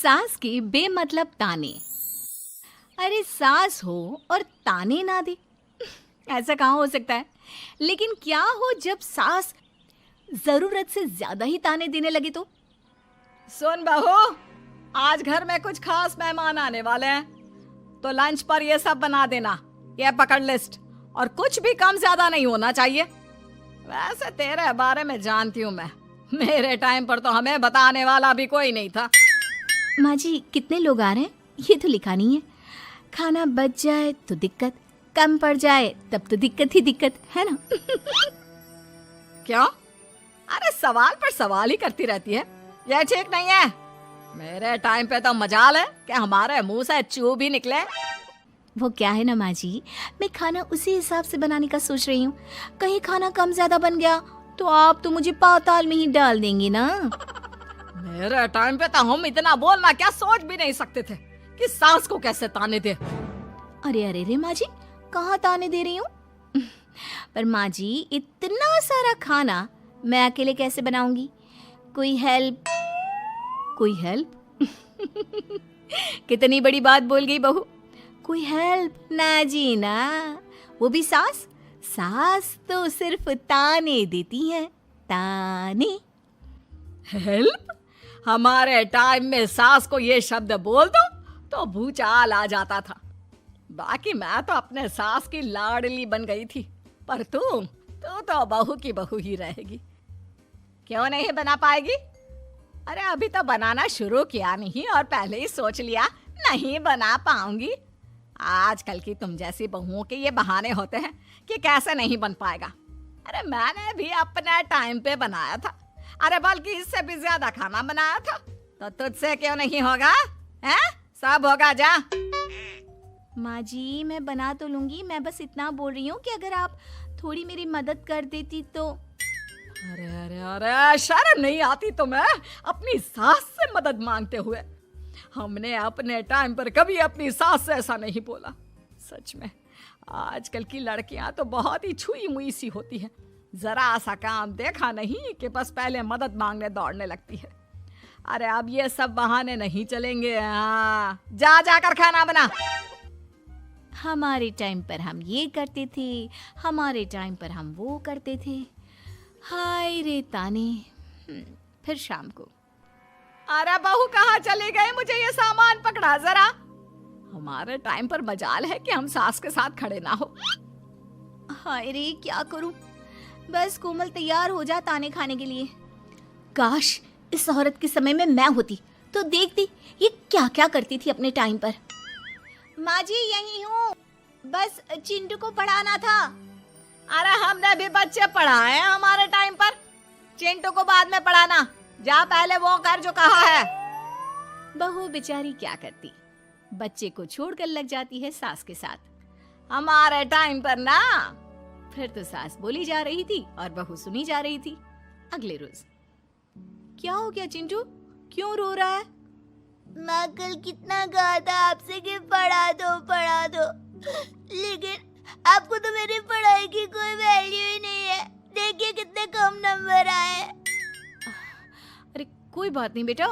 सास के बेमतलब ताने। अरे सास हो और ताने ना दे, ऐसा कहाँ हो सकता है। लेकिन क्या हो जब सास जरूरत से ज्यादा ही ताने देने लगे तो? सुन बहू, आज घर में कुछ खास मेहमान आने वाले हैं, तो लंच पर ये सब बना देना। ये पकड़ लिस्ट, और कुछ भी कम ज्यादा नहीं होना चाहिए। वैसे तेरे बारे में जानती हूँ मैं, मेरे टाइम पर तो हमें बताने वाला भी कोई नहीं था। माँ जी कितने लोग आ रहे हैं ये तो लिखा नहीं है। खाना बच जाए तो दिक्कत, कम पड़ जाए तब तो दिक्कत ही दिक्कत है ना। क्यों? अरे सवाल पर सवाल ही करती रहती है, ये ठीक नहीं है। मेरे टाइम पे तो मजाल है कि हमारे मुंह से चू भी निकले। वो क्या है ना माँ जी, मैं खाना उसी हिसाब से बनाने का सोच रही हूँ। कहीं खाना कम ज्यादा बन गया तो आप तो मुझे पाताल में ही डाल देंगे ना। मेरे टाइम पे तो हम इतना बोलना क्या सोच भी नहीं सकते थे कि सास को कैसे ताने दे। अरे अरे रे माँ जी, कहाँ ताने दे रही हूँ। पर माँ जी इतना सारा खाना मैं अकेले कैसे बनाऊंगी? कोई हेल्प, कोई हेल्प। कितनी बड़ी बात बोल गई बहू। कोई हेल्प ना जी ना, वो भी सास। सास तो सिर्फ ताने देती है, ताने। हेल्प? हमारे टाइम में सास को ये शब्द बोल दो तो भूचाल आ जाता था। बाकी मैं तो अपने सास की लाडली बन गई थी, पर तू तो बहू की बहू ही रहेगी। क्यों नहीं बना पाएगी? अरे अभी तो बनाना शुरू किया नहीं और पहले ही सोच लिया नहीं बना पाऊंगी। आजकल की तुम जैसी बहुओं के ये बहाने होते हैं कि कैसे नहीं बन पाएगा। अरे मैंने भी अपने टाइम पे बनाया था, अरे बल्कि इससे भी ज्यादा खाना बनाया था, तो तुझसे क्यों नहीं होगा? हैं? सब होगा जा। माँ जी मैं बना तो लूंगी, मैं बस इतना बोल रही हूँ कि अगर आप थोड़ी मेरी मदद कर देती तो। अरे अरे अरे, शर्म नहीं आती तुम्हें अपनी सास से मदद मांगते हुए? हमने अपने टाइम पर कभी अपनी सास से ऐसा नहीं बोला। सच में आजकल की लड़कियां तो बहुत ही छुई मुई सी होती है। जरा सा काम देखा नहीं कि बस पहले मदद मांगने दौड़ने लगती है। अरे अब ये सब बहाने नहीं चलेंगे। हाँ, जा जाकर खाना बना। हमारे टाइम पर हम ये करते थे, हमारे टाइम पर हम वो करते थे। हाय रे ताने। फिर शाम को। अरे बहू कहाँ चले गए? मुझे ये सामान पकड़ा जरा। हमारे टाइम पर मजाल है कि हम सास के साथ खड़े ना हो। हाय रे क्या करूं, बस कोमल तैयार हो जा ताने खाने के लिए। काश इस औरत के समय में मैं होती तो देखती ये क्या क्या करती थी अपने टाइम पर। माँ जी यही हूँ, बस चिंटू को पढ़ाना था। अरे हमने भी बच्चे पढ़ाए हैं हमारे टाइम पर, चिंटू को बाद में पढ़ाना। जा पहले वो कर जो कहा है। बहू बेचारी क्या करती, बच्चे को छोड़कर लग जाती है सास के साथ। हमारे टाइम पर ना। फिर तो सास बोली जा रही थी और बहू सुनी जा रही थी। अगले रोज। क्या हो गया चिंटू, क्यों रो रहा है? माँ कल कितना कहा था आपसे कि पढ़ा दो, लेकिन आपको तो मेरी पढ़ाई की कोई वैल्यू ही नहीं है। देखिए कितने कम नंबर आए। अरे कोई बात नहीं बेटा,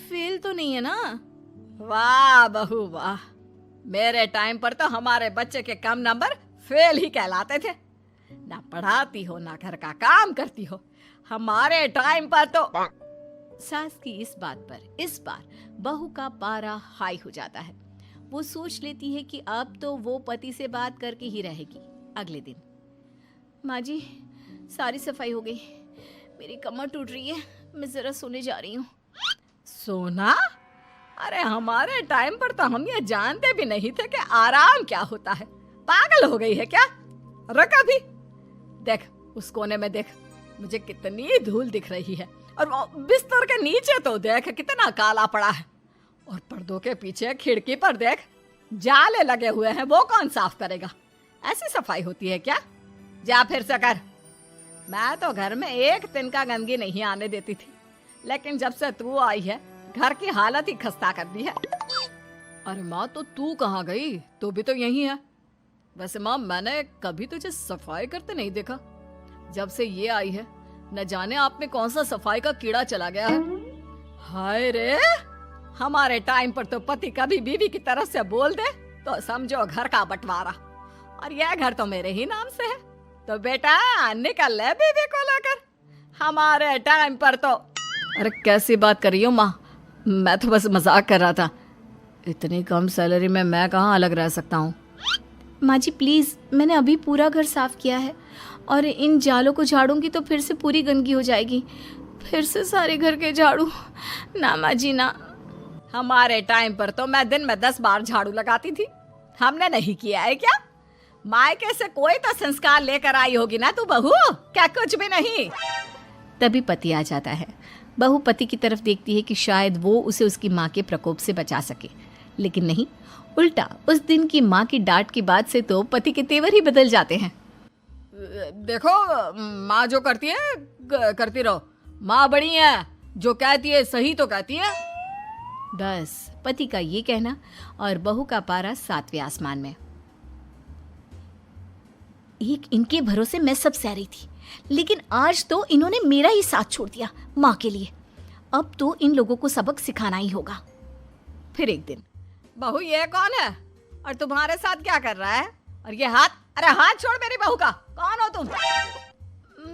फेल तो नहीं है ना। वाह बहू वाह, मेरे टाइम पर तो हमारे बच्चे के कम नंबर फेल ही कहलाते थे। ना पढ़ाती हो ना घर का काम करती हो। हमारे टाइम पर तो। सास की इस बात पर इस बार बहू का पारा हाई हो जाता है। वो सोच लेती है कि अब तो वो पति से बात करके ही रहेगी। अगले दिन। माँ जी सारी सफाई हो गई, मेरी कमर टूट रही है, मैं जरा सोने जा रही हूँ। सोना? अरे हमारे टाइम पर तो हम ये जानते भी नहीं थे कि आराम क्या होता है। पागल हो गई है क्या? रुक अभी, देख उस कोने में देख, मुझे कितनी धूल दिख रही है। और वो बिस्तर के नीचे तो देख कितना काला पड़ा है। और पर्दों के पीछे खिड़की पर देख जाले लगे हुए हैं, वो कौन साफ करेगा? ऐसी सफाई होती है क्या? जा फिर से कर। मैं तो घर में एक दिन का गंदगी नहीं आने देती थी, लेकिन जब से तू आई है घर की हालत ही खस्ता कर दी है। अरे माँ तो तू कहाँ गई? तू भी तो यही है। वैसे माँ मैंने कभी तुझे सफाई करते नहीं देखा। जब से ये आई है न जाने आप में कौन सा सफाई का कीड़ा चला गया है। हाय रे, हमारे टाइम पर तो पति कभी बीवी की तरफ से बोल दे तो समझो घर का बंटवारा, और यह घर तो मेरे ही नाम से है। तो बेटा निकल ले बीवी को लेकर। हमारे टाइम पर तो। अरे कैसी बात कर रही हो माँ, मैं तो बस मजाक कर रहा था। इतनी कम सैलरी में मैं कहाँ अलग रह सकता हूँ। माँ जी प्लीज़, मैंने अभी पूरा घर साफ किया है और इन जालों को झाड़ूंगी तो फिर से पूरी गंदगी हो जाएगी, फिर से सारे घर के झाड़ू। ना माँ जी ना। हमारे टाइम पर तो मैं दिन में 10 बार झाड़ू लगाती थी, हमने नहीं किया है क्या? मायके से कोई तो संस्कार लेकर आई होगी ना तू बहू, क्या कुछ भी नहीं। तभी पति आ जाता है। बहू पति की तरफ देखती है कि शायद वो उसे उसकी माँ के प्रकोप से बचा सके, लेकिन नहीं, उल्टा उस दिन की माँ की डांट की बात से तो पति के तेवर ही बदल जाते हैं। देखो माँ जो करती है करती रहो, माँ बड़ी है, जो कहती है सही तो कहती है। बस पति का ये कहना और बहू का पारा 7वें आसमान में। एक इनके भरोसे मैं सब सह रही थी, लेकिन आज तो इन्होंने मेरा ही साथ छोड़ दिया माँ के लिए। अब तो इन लोगों को सबक सिखाना ही होगा। फिर एक दिन, बहू ये कौन है और तुम्हारे साथ क्या कर रहा है? और ये हाथ, अरे हाथ छोड़ मेरी बहू का। कौन हो तुम?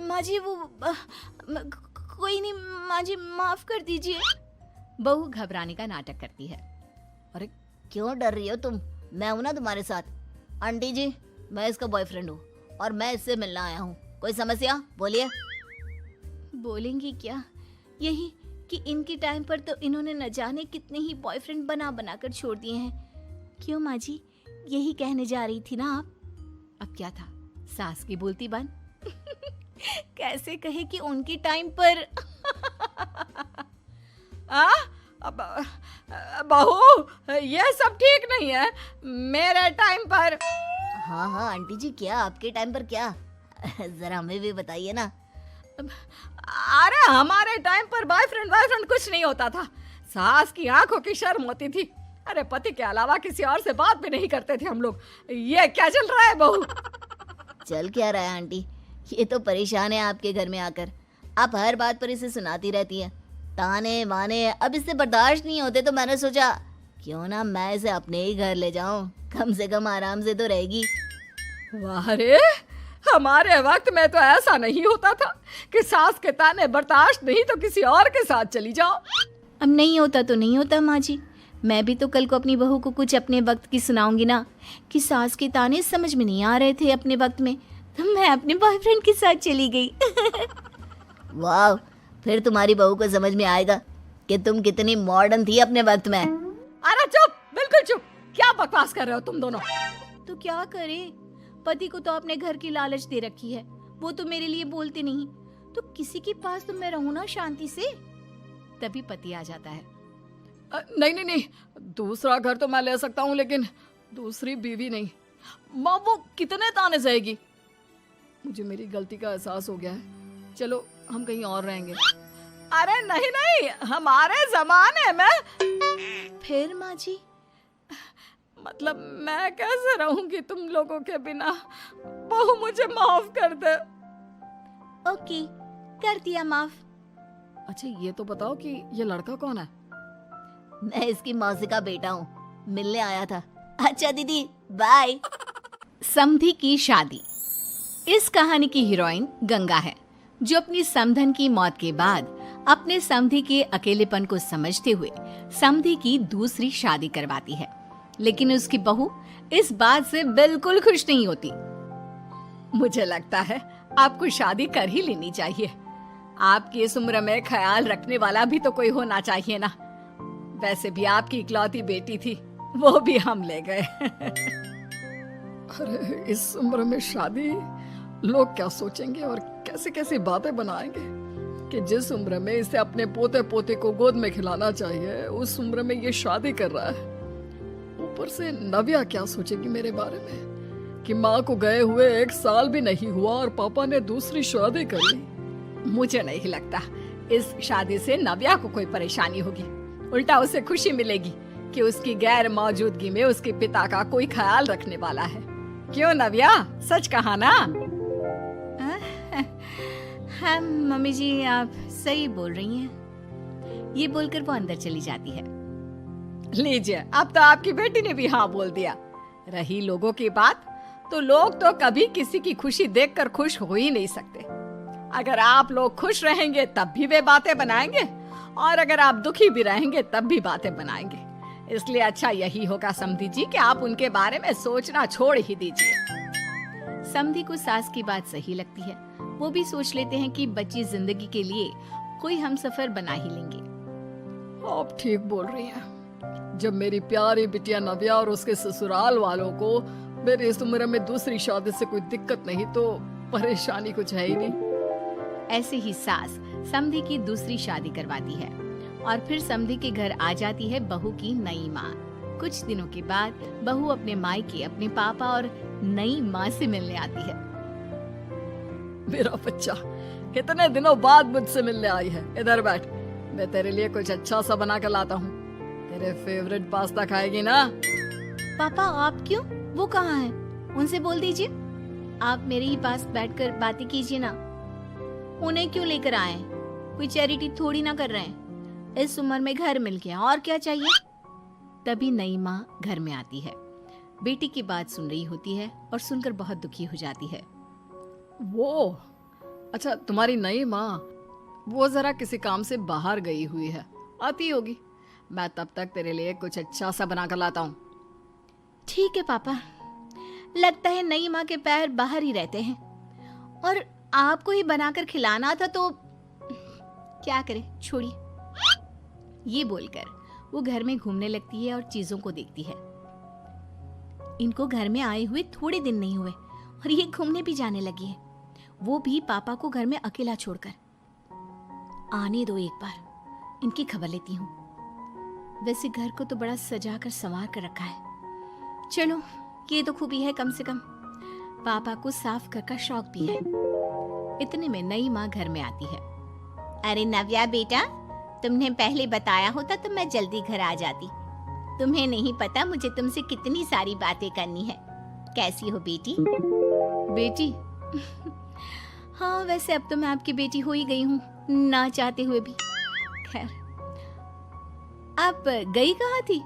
माँ जी वो कोई नहीं माँ जी, माफ कर दीजिए। बहू घबराने का नाटक करती है। अरे क्यों डर रही हो तुम? मैं हूं ना तुम्हारे साथ। आंटी जी, मैं इसका बॉयफ्रेंड हूँ और मैं इससे मिलना आया हूँ। कोई समस्या? बोलिए। बोलेंगी क्या? यही कि इनके टाइम पर तो इन्होंने न जाने कितने ही बॉयफ्रेंड बना बना कर छोड़ दिए हैं। क्यों माँ जी, यही कहने जा रही थी ना आप? अब क्या था, सास की बोलती बन। कैसे कहे कि उनके टाइम पर। बहू ये सब ठीक नहीं है। मेरे टाइम पर। हाँ हाँ आंटी जी, क्या आपके टाइम पर क्या? जरा हमें भी बताइए ना। अरे हमारे टाइम पर बॉयफ्रेंड कुछ नहीं होता था। सास की आंखों की शर्म होती थी। अरे पति के अलावा किसी और से बात भी नहीं करते थे हम लोग। ये क्या चल रहा है बहू? चल क्या रहा है आंटी? ये तो परेशान है आपके घर में आकर। आप हर बात पर इसे सुनाती रहती हैं, ताने माने। अब इससे बर्दाश्त नहीं होते तो मैंने सोचा क्यों ना मैं इसे अपने ही घर ले जाऊं, कम से कम आराम से तो रहेगी। वाह रे, हमारे वक्त में तो ऐसा नहीं होता था कि सास के ताने बर्दाश्त नहीं तो किसी और के साथ चली जाओ। अब नहीं होता तो नहीं होता माँ जी। मैं भी तो कल को अपनी बहू को कुछ अपने वक्त की सुनाऊंगी ना कि सास के ताने समझ में नहीं आ रहे थे अपने वक्त में, तो मैं अपने बॉयफ्रेंड के साथ चली गई। वाह, फिर तुम्हारी बहू को समझ में आएगा कि तुम कितनी मॉडर्न थी अपने वक्त में। अरे चुप, बिल्कुल चुप। क्या बकवास कर रहे हो तुम दोनों? तो क्या करे, पति को तो अपने घर की लालच दे रखी है, वो तो मेरे लिए बोलते नहीं, तो किसी के पास तो मैं रहूं ना शांति से। तभी पति आ जाता है। नहीं, दूसरा घर तो मैं ले सकता हूँ, लेकिन दूसरी बीवी नहीं। माँ वो कितने ताने सहेगी? मुझे मेरी गलती का एहसास हो गया है। चलो हम कहीं और रहेंगे। अरे नहीं, हमारे जमाने में। फिर माँ जी? मतलब मैं कैसे रहूंगी तुम लोगों के बिना? बहू मुझे माफ कर दे। ओके, कर दिया माफ। अच्छा ये तो बताओ कि ये लड़का कौन है? मैं इसकी मौसी का बेटा हूँ, मिलने आया था। अच्छा दीदी, बाय। समधी की शादी। इस कहानी की हीरोइन गंगा है, जो अपनी समधन की मौत के बाद अपने समधी के अकेलेपन को समझते हुए समधी की दूसरी शादी करवाती है। लेकिन उसकी बहू इस बात से बिल्कुल खुश नहीं होती। मुझे लगता है आपको शादी कर ही लेनी चाहिए। आपकी इस उम्र में ख्याल रखने वाला भी तो कोई होना चाहिए ना। वैसे भी आपकी इकलौती बेटी थी, वो भी हम ले गए। अरे इस उम्र में शादी, लोग क्या सोचेंगे और कैसे कैसे बातें बनाएंगे कि जिस उम्र में इसे अपने पोते पोते को गोद में खिलाना चाहिए, उस उम्र में ये शादी कर रहा है। ऊपर से नव्या क्या सोचेगी मेरे बारे में कि माँ को गए हुए 1 साल भी नहीं हुआ और पापा ने दूसरी शादी कर ली। मुझे नहीं लगता इस शादी से नव्या को कोई परेशानी होगी। उल्टा उसे खुशी मिलेगी कि उसकी गैर मौजूदगी में उसके पिता का कोई ख्याल रखने वाला है। क्यों नव्या, सच कहा ना? हाँ मम्मी जी, आप सही बोल रही हैं। ये बोलकर वो अंदर चली जाती है। लीजिए, अब तो आपकी बेटी ने भी हाँ बोल दिया। रही लोगों की बात, तो लोग तो कभी किसी की खुशी देखकर खुश हो ही नहीं सकते। अगर आप लोग खुश रहेंगे तब भी वे बातें बनाएंगे, और अगर आप दुखी भी रहेंगे तब भी बातें बनाएंगे। इसलिए अच्छा यही होगा समधी जी कि आप उनके बारे में सोचना छोड़ ही दीजिए। समधी को सास की बात सही लगती है। वो भी सोच लेते हैं कि बच्ची जिंदगी के लिए कोई हमसफर बना ही लेंगे। आप ठीक बोल रही हैं। जब मेरी प्यारी बिटिया नव्या और उसके ससुराल वालों को मेरी इस उम्र में दूसरी शादी से कोई दिक्कत नहीं, तो परेशानी कुछ है ही नहीं। ऐसे ही सास समधी की दूसरी शादी करवाती है और फिर समधी के घर आ जाती है बहू की नई माँ। कुछ दिनों के बाद बहू अपने मायके अपने पापा और नई माँ से मिलने आती है। मेरा बच्चा कितने दिनों बाद मुझसे मिलने आई है। इधर बैठ, मैं तेरे लिए कुछ अच्छा सा बना कर लाता हूँ। तेरे फेवरेट पास्ता खाएगी ना? पापा आप क्यों? वो कहाँ है? उनसे बोल दीजिए आप मेरे ही पास बैठकर बातें कीजिए ना। उन्हें क्यों लेकर आए? कोई चैरिटी थोड़ी ना कर रहे हैं। इस उम्र में घर मिल गया, और क्या चाहिए? तभी नई माँ घर में आती है। बेटी की बात सुन रही होती है और सुनकर बहुत दुखी हो जाती है। वो अच्छा, तुम्हारी नई माँ वो जरा किसी काम से बाहर गई हुई है, आती होगी। मैं तब तक तेरे लिए कुछ अच्छा सा बना कर लाता हूँ। ठीक है पापा। लगता है नई माँ के पैर बाहर ही रहते हैं, और आपको ही बनाकर खिलाना था तो क्या करे, छोड़िए। ये बोलकर वो घर में घूमने लगती है और चीजों को देखती है। इनको घर में आए हुए थोड़े दिन नहीं हुए और ये घूमने भी जाने लगी है, वो भी पापा को घर में अकेला छोड़कर। आने दो, एक बार इनकी खबर लेती हूँ। वैसे घर को तो बड़ा सजा कर संवार कर रखा है। चलो, ये तो खूबी है, कम से कम पापा को साफ कर का शौक भी है। इतने में नई माँ घर में आती है। अरे नव्या बेटा, तुमने पहले बताया होता तो मैं जल्दी घर आ जाती। तुम्हें नहीं पता मुझे तुमसे कितनी सारी बातें करनी है। कैसी हो बेटी? बेटी? हाँ, वैसे अब तो मैं आपकी बेटी हो ही गई हूँ, ना चाहते हुए भी। खैर, आप गई कहाँ थी?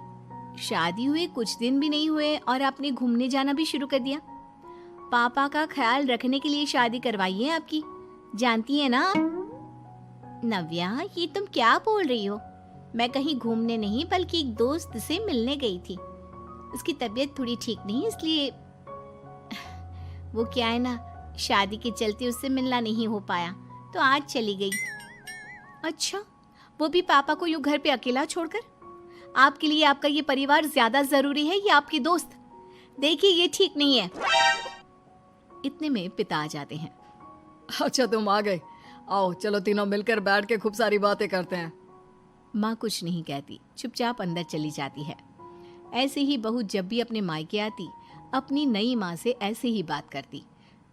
शादी हुए कुछ दिन भी नहीं हुए और आपने घूमने जाना भी शुरू कर दिया। पापा का ख्याल रखने के लिए शादी करवाई है आपकी, जानती है ना? नव्या, ये तुम क्या बोल रही हो? मैं कहीं घूमने नहीं बल्कि एक दोस्त से मिलने गई थी। उसकी तबीयत थोड़ी ठीक नहीं, इसलिए वो क्या है ना, शादी के चलते उससे मिलना नहीं हो पाया तो आज चली गई। अच्छा, वो भी पापा को यूं घर पे अकेला छोड़कर? आपके लिए आपका ये परिवार ज्यादा जरूरी है या आपके दोस्त? देखिए, ये ठीक नहीं है। इतने में पिता आ जाते हैं। अच्छा, तुम आ गए। आओ, चलो तीनों मिलकर बैठ के खूब सारी बातें करते हैं। माँ कुछ नहीं कहती, चुपचाप अंदर चली जाती है। ऐसे ही बहू जब भी अपने मायके आती, अपनी नई माँ से ऐसे ही बात करती।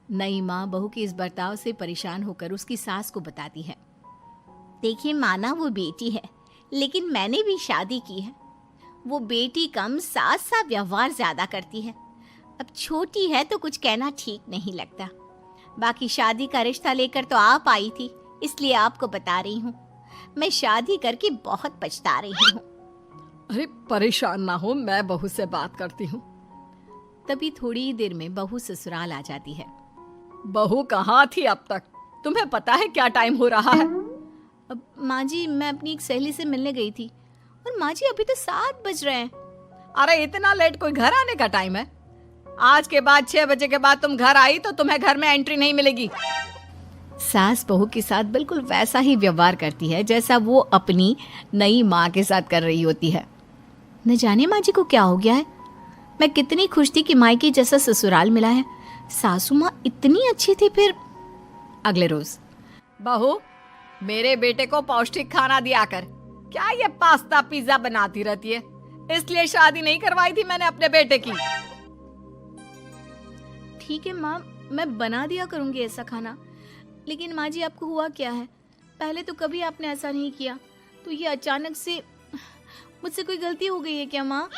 नई माँ बहू के इस बर्ताव से परेशान होकर उसकी सास को बताती है। देखिए माना, वो बेटी है, लेकिन मैंने भी शादी की है। वो बेटी कम, सास सा व्यवहार ज्यादा करती है। अब छोटी है तो कुछ कहना ठीक नहीं लगता। बाकी शादी का रिश्ता लेकर तो आप आई थी, इसलिए आपको बता रही हूँ। मैं शादी करके बहुत पछता रही हूँ। अरे परेशान ना हो, मैं बहू से बात करती हूँ। तभी थोड़ी ही देर में बहू ससुराल आ जाती है। बहू कहाँ थी अब तक? तुम्हें पता है क्या टाइम हो रहा है? अब माँ जी, मैं अपनी एक सहेली से मिलने गई थी, और माँ जी अभी तो 7 बज रहे हैं। अरे इतना लेट कोई घर आने का टाइम है? आज के बाद 6 बजे के बाद तुम घर आई तो तुम्हें घर में एंट्री नहीं मिलेगी। सास बहू के साथ बिल्कुल वैसा ही व्यवहार करती है जैसा वो अपनी नई माँ के साथ कर रही होती है। न जाने माँ जी को क्या हो गया है। मैं कितनी खुश थी कि मायके जैसा ससुराल मिला है। सासू माँ इतनी अच्छी थी। फिर अगले रोज, बहू, मेरे बेटे को पौष्टिक खाना दिया कर। क्या ये पास्ता पिज्जा बनाती रहती है? इसलिए शादी नहीं करवाई थी मैंने अपने बेटे की। ठीक है माँ, मैं बना दिया करूंगी ऐसा खाना। लेकिन माँ जी, आपको हुआ क्या है? पहले तो कभी आपने ऐसा नहीं किया, तो ये अचानक से मुझसे कोई गलती हो गई है क्या माँ?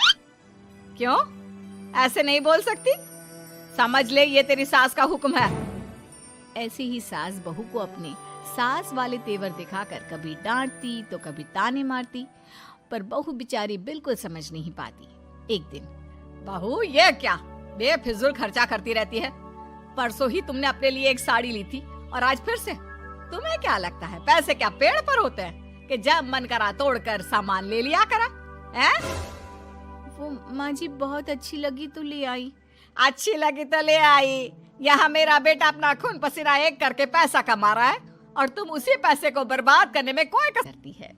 क्यों? ऐसे नहीं बोल सकती। समझ ले, ये तेरी सास का हुक्म है। ऐसे ही सास बहू को अपने सास वाले तेवर दिखाकर कभी डांटती तो कभी ताने मारती, पर बहू बेचारी बिल्कुल समझ नहीं पाती। एक दिन बहू ये क्या बेफिजूल खर्चा करती रहती है? परसों ही तुमने अपने लिए एक साड़ी ली थी और आज फिर से। तुम्हें क्या लगता है पैसे क्या पेड़ पर होते हैं कि जब मन करा तोड़कर सामान ले लिया करा? हैं? वो माँ जी बहुत अच्छी लगी तो ले आई। अच्छी लगी तो ले आई। यहाँ मेरा बेटा अपना खून पसीना एक करके पैसा कमा रहा है और तुम उसी पैसे को बर्बाद करने में कोई कसर करती है।